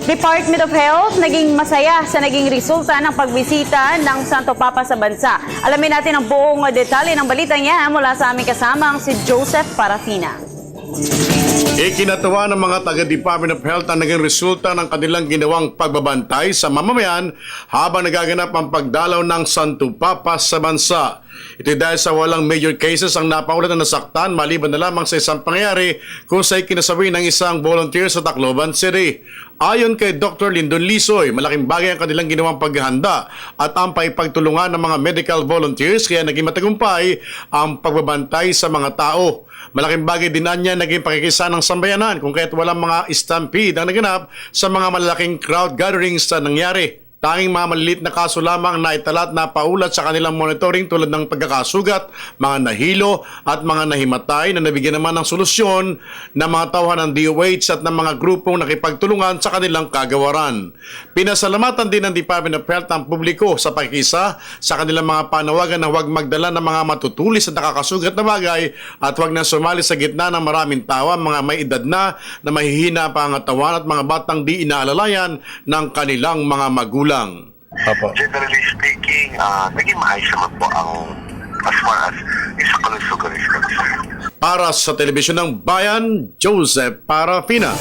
Department of Health naging masaya sa naging resulta ng pagbisita ng Santo Papa sa bansa. Alamin natin ang buong detalye ng balita niya mula sa aming kasamang si Joseph Parafina. Ikinatuwa ng mga taga-Department of Health ang naging resulta ng kanilang ginawang pagbabantay sa mamamayan habang nagaganap ang pagdalaw ng Santo Papa sa bansa. Ito dahil sa walang major cases ang napaulat na nasaktan maliban na lamang sa isang pangyayari kung sa'y kinasabi ng isang volunteer sa Tacloban City. Ayon kay Dr. Lyndon Lisoy, malaking bagay ang kanilang ginawang paghahanda at ang paipagtulungan ng mga medical volunteers kaya naging matagumpay ang pagbabantay sa mga tao. Malaking bagay din niya naging pakikisa ng sambayanan kung kaya't walang mga stampede ang naganap sa mga malalaking crowd gatherings na nangyari. Tanging mga maliliit na kaso lamang na italat na paulat sa kanilang monitoring tulad ng pagkakasugat, mga nahilo at mga nahimatay na nabigyan naman ng solusyon ng mga tauhan ng DOH at ng mga grupong nakipagtulungan sa kanilang kagawaran. Pinasalamatan din ng Department of Health ang publiko sa pakikisa sa kanilang mga panawagan na huwag magdala ng mga matutulis at nakakasugat na bagay at huwag na sumali sa gitna ng maraming tao, mga may edad na mahihina pa ang katawan at mga batang di inaalalayan ng kanilang mga magulang. Opo. Generally speaking, naging maayos naman po ang as far as isa kalusugan is concerned. Para sa Telebisyon ng Bayan, Joseph Parafina.